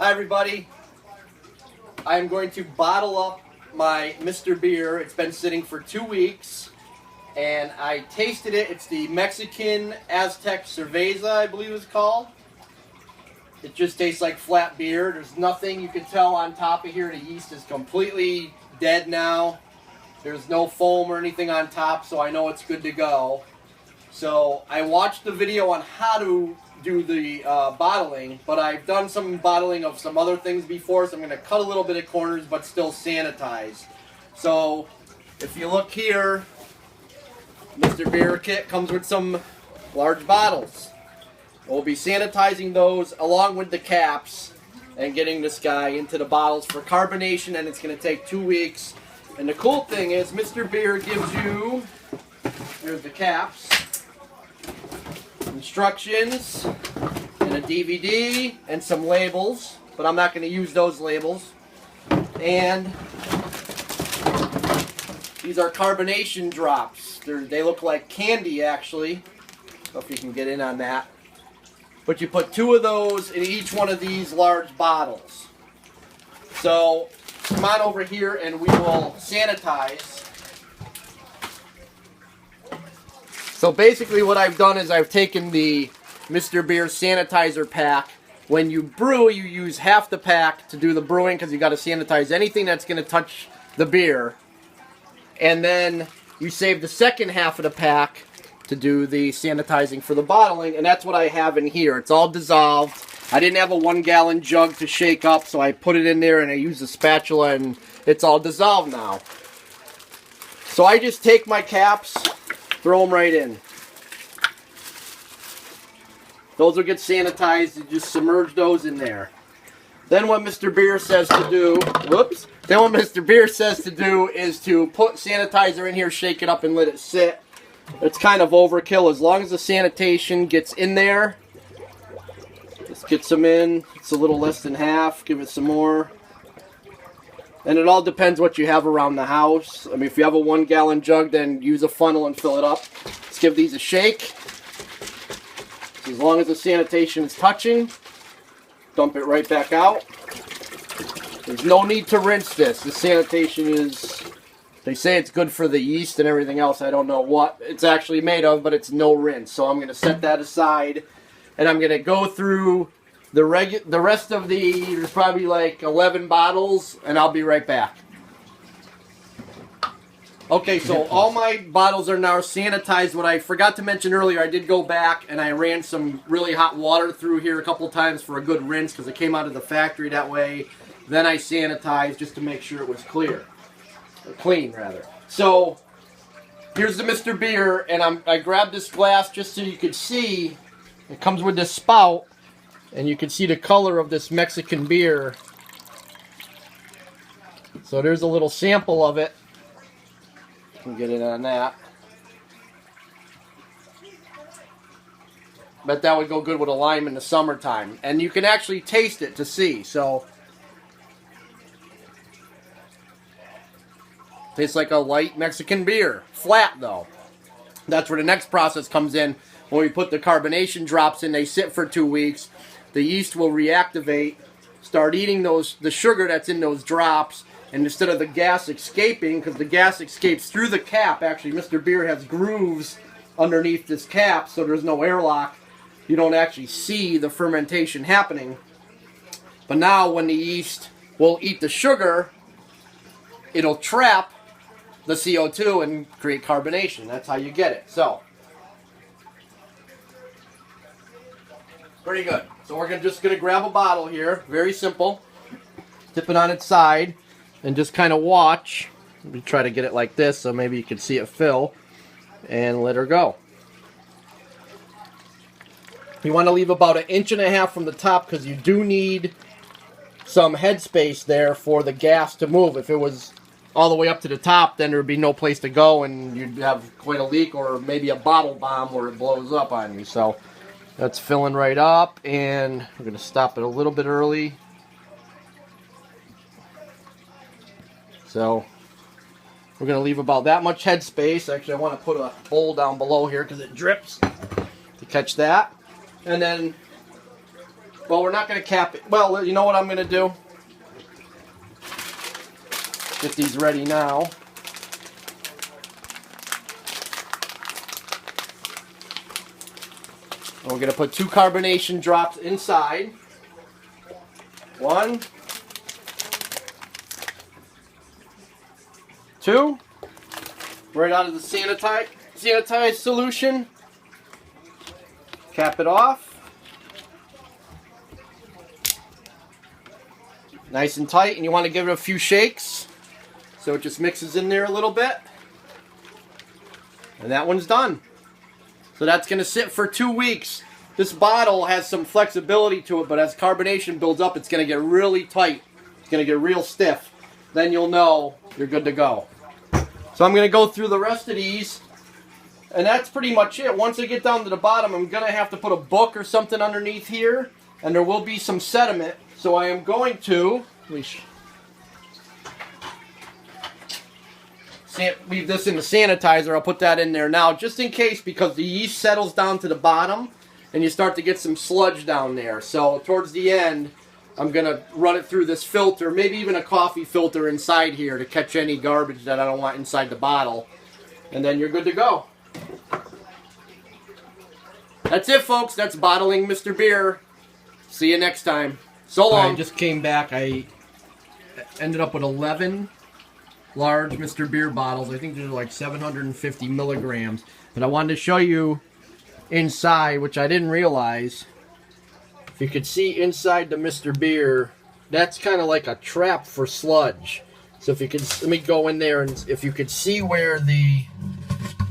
Hi everybody. I am going to bottle up my Mr. Beer. It's been sitting for 2 weeks and I tasted it. It's the Mexican Aztec Cerveza, I believe it's called. It just tastes like flat beer. There's nothing you can tell on top of here. The yeast is completely dead now. There's no foam or anything on top, so I know it's good to go. So I watched the video on how to do the bottling, but I've done some bottling of some other things before, so I'm going to cut a little bit of corners but still sanitize. So if you look here, Mr. Beer kit comes with some large bottles. We'll be sanitizing those along with the caps and getting this guy into the bottles for carbonation, and it's going to take 2 weeks. And the cool thing is Mr. Beer gives you, here's the caps, instructions, and a DVD, and some labels, but I'm not going to use those labels. And these are carbonation drops. They look like candy, actually. I don't know if you can get in on that. But you put 2 of those in each one of these large bottles. So come on over here and we will sanitize. So basically what I've done is I've taken the Mr. Beer sanitizer pack. When you brew, you use half the pack to do the brewing because you got to sanitize anything that's going to touch the beer. And then you save the second half of the pack to do the sanitizing for the bottling, and that's what I have in here. It's all dissolved. I didn't have a 1-gallon jug to shake up, so I put it in there and I used a spatula, and it's all dissolved now. So I just take my caps, throw them right in. Those will get sanitized. You just submerge those in there. Then what Mr. Beer says to do, Then what Mr. Beer says to do is to put sanitizer in here, shake it up, and let it sit. It's kind of overkill. As long as the sanitation gets in there, just get some in. It's a little less than half. Give it some more. And it all depends what you have around the house. I mean, if you have a 1-gallon jug, then use a funnel and fill it up. Let's give these a shake. So as long as the sanitation is touching, dump it right back out. There's no need to rinse this. The sanitation is... They say it's good for the yeast and everything else. I don't know what it's actually made of, but it's no rinse. So I'm going to set that aside, and I'm going to go through the rest of there's probably like 11 bottles, and I'll be right back. Okay, so all my bottles are now sanitized. What I forgot to mention earlier, I did go back and I ran some really hot water through here a couple times for a good rinse because it came out of the factory that way. Then I sanitized just to make sure it was clear. Clean, rather. So, here's the Mr. Beer, and I grabbed this glass just so you could see. It comes with this spout, and you can see the color of this Mexican beer. So there's a little sample of it. You can get in on that. But that would go good with a lime in the summertime. And you can actually taste it to see, so... Tastes like a light Mexican beer. Flat, though. That's where the next process comes in. When we put the carbonation drops in, they sit for 2 weeks. The yeast will reactivate, start eating the sugar that's in those drops, and instead of the gas escaping, because the gas escapes through the cap, actually, Mr. Beer has grooves underneath this cap, so there's no airlock. You don't actually see the fermentation happening. But now, when the yeast will eat the sugar, it'll trap the CO2 and create carbonation. That's how you get it. So, pretty good. So we're just going to grab a bottle here. Very simple. Tip it on its side and just kind of watch. Let me try to get it like this so maybe you can see it fill. And let her go. You want to leave about 1.5 inches from the top because you do need some headspace there for the gas to move. If it was all the way up to the top, then there would be no place to go and you'd have quite a leak or maybe a bottle bomb where it blows up on you. So that's filling right up, and we're going to stop it a little bit early. So we're going to leave about that much headspace. Actually, I want to put a bowl down below here because it drips to catch that. And then Well, we're not going to cap it. Well, you know what I'm going to do? Get these ready now. And we're going to put 2 carbonation drops inside. 1, 2, right out of the sanitized solution. Cap it off. Nice and tight, and you want to give it a few shakes so it just mixes in there a little bit. And that one's done. So that's going to sit for 2 weeks. This bottle has some flexibility to it, but as carbonation builds up, it's going to get really tight. It's going to get real stiff. Then you'll know you're good to go. So I'm going to go through the rest of these, and that's pretty much it. Once I get down to the bottom, I'm going to have to put a book or something underneath here, and there will be some sediment. So I am going to leave this in the sanitizer. I'll put that in there now, just in case, because the yeast settles down to the bottom, and you start to get some sludge down there. So towards the end, I'm going to run it through this filter, maybe even a coffee filter inside here to catch any garbage that I don't want inside the bottle. And then you're good to go. That's it, folks. That's bottling Mr. Beer. See you next time. So long. I just came back. I ended up with 11 large Mr. Beer bottles. I think they're like 750 milligrams. But I wanted to show you inside, which I didn't realize. If you could see inside the Mr. Beer, that's kind of like a trap for sludge. So if you could, let me go in there, and if you could see where the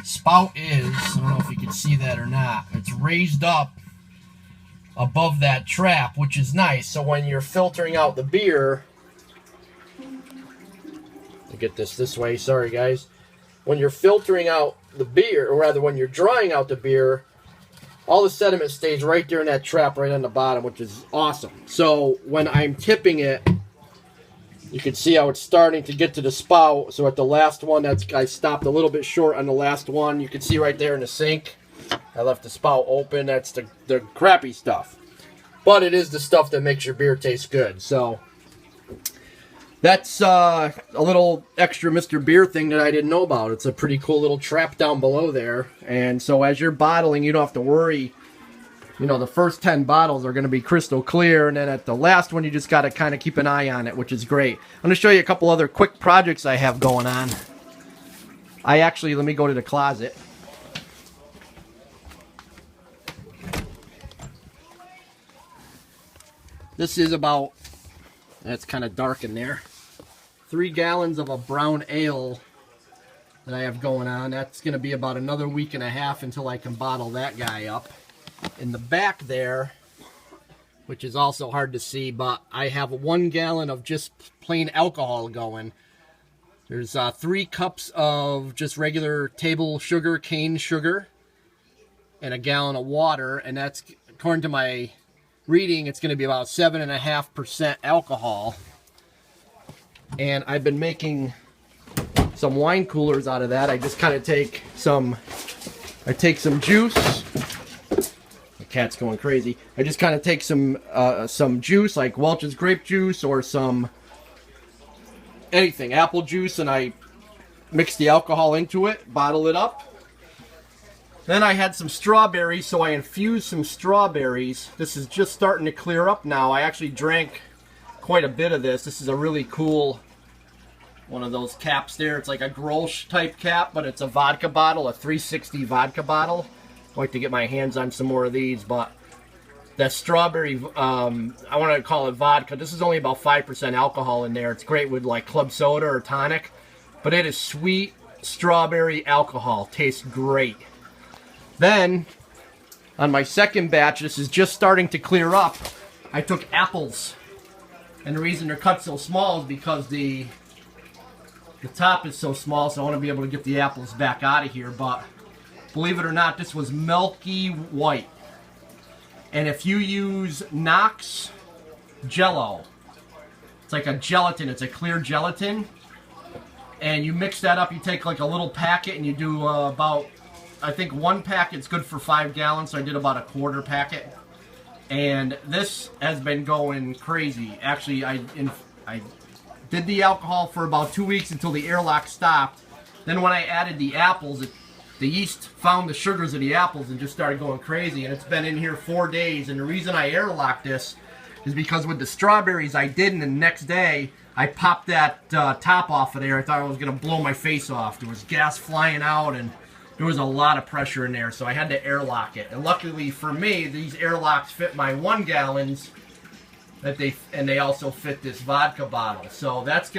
spout is, I don't know if you can see that or not. It's raised up above that trap, which is nice. So when you're filtering out the beer, I'll get this way, sorry guys. When you're filtering out the beer, or rather when you're drying out the beer, all the sediment stays right there in that trap right on the bottom, which is awesome. So when I'm tipping it, you can see how it's starting to get to the spout. So at the last one, I stopped a little bit short on the last one. You can see right there in the sink, I left the spout open. That's the crappy stuff. But it is the stuff that makes your beer taste good. So that's a little extra Mr. Beer thing that I didn't know about. It's a pretty cool little trap down below there. And so as you're bottling, you don't have to worry. You know, the first 10 bottles are going to be crystal clear. And then at the last one, you just got to kind of keep an eye on it, which is great. I'm going to show you a couple other quick projects I have going on. Let me go to the closet. This is about, it's kind of dark in there, 3 gallons of a brown ale that I have going on. That's going to be about another week and a half until I can bottle that guy up. In the back there, which is also hard to see, but I have 1 gallon of just plain alcohol going. There's 3 cups of just regular table sugar, cane sugar, and 1 gallon of water, and that's, according to my reading, it's going to be about 7.5% alcohol. And I've been making some wine coolers out of that. I just kind of take some juice. The cat's going crazy. I just kind of take some juice, like Welch's grape juice or some anything, apple juice, and I mix the alcohol into it, bottle it up. Then I had some strawberries, so I infused some strawberries. This is just starting to clear up now. I actually drank quite a bit of this. This is a really cool one of those caps there. It's like a Grolsch type cap, but it's a vodka bottle, a 360 vodka bottle. I'd like to get my hands on some more of these, but that strawberry, I want to call it vodka. This is only about 5% alcohol in there. It's great with like club soda or tonic, but it is sweet strawberry alcohol. Tastes great. Then, on my second batch, this is just starting to clear up, I took apples. And the reason they're cut so small is because the top is so small, so I want to be able to get the apples back out of here. But believe it or not, this was milky white. And if you use Knox Jello, it's like a gelatin, it's a clear gelatin, and you mix that up, you take like a little packet and you do about, I think 1 packet's good for 5 gallons, so I did about a 1/4 packet. And this has been going crazy. Actually, I did the alcohol for about 2 weeks until the airlock stopped. Then when I added the apples, the yeast found the sugars of the apples and just started going crazy. And it's been in here 4 days. And the reason I airlocked this is because with the strawberries I did, and the next day I popped that top off of there. I thought I was going to blow my face off. There was gas flying out, and there was a lot of pressure in there, so I had to airlock it. And luckily for me, these airlocks fit my 1 gallons, and they also fit this vodka bottle. So that's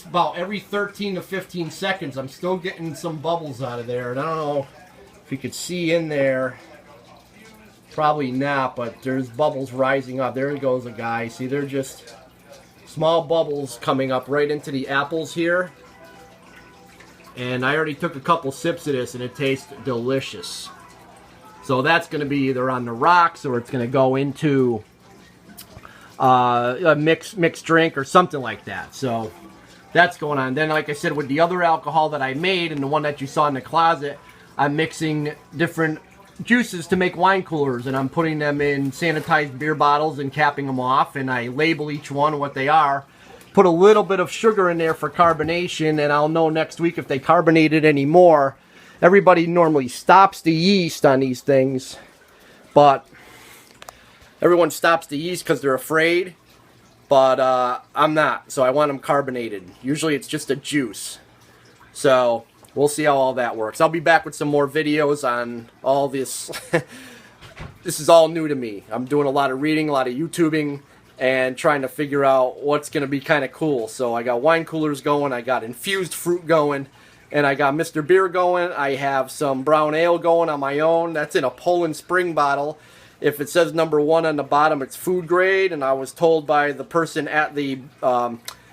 about every 13 to 15 seconds. I'm still getting some bubbles out of there, and I don't know if you could see in there. Probably not, but there's bubbles rising up. There goes a guy. See, they're just small bubbles coming up right into the apples here. And I already took a couple sips of this, and it tastes delicious. So that's going to be either on the rocks, or it's going to go into a mixed drink or something like that. So that's going on. Then, like I said, with the other alcohol that I made and the one that you saw in the closet, I'm mixing different juices to make wine coolers, and I'm putting them in sanitized beer bottles and capping them off, and I label each one what they are. Put a little bit of sugar in there for carbonation, and I'll know next week if they carbonated any more. Everybody normally stops the yeast on these things, but everyone stops the yeast because they're afraid, but I'm not, so I want them carbonated. Usually it's just a juice. So we'll see how all that works. I'll be back with some more videos on all this. This is all new to me. I'm doing a lot of reading, a lot of YouTubing, and trying to figure out what's going to be kind of cool. So I got wine coolers going, I got infused fruit going, and I got Mr. Beer going. I have some brown ale going on my own. That's in a Poland Spring bottle. If it says #1 on the bottom, it's food grade, and I was told by the person at the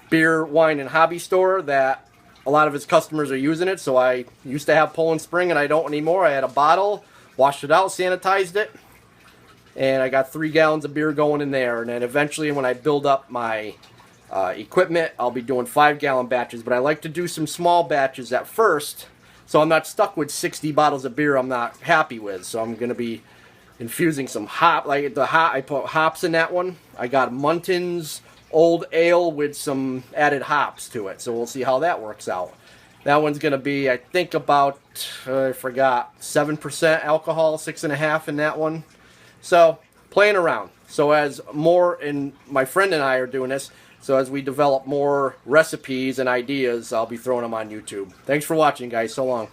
beer, wine, and hobby store that a lot of his customers are using it. So I used to have Poland Spring, and I don't anymore. I had a bottle, washed it out, sanitized it, and I got 3 gallons of beer going in there. And then eventually when I build up my equipment, I'll be doing 5-gallon batches. But I like to do some small batches at first, so I'm not stuck with 60 bottles of beer I'm not happy with. So I'm going to be infusing some hop. Like I put hops in that one. I got Munton's Old Ale with some added hops to it. So we'll see how that works out. That one's going to be, I think, about, I forgot, 7% alcohol, 6.5% in that one. So, playing around. So as more, and my friend and I are doing this, so as we develop more recipes and ideas, I'll be throwing them on YouTube. Thanks for watching, guys. So long.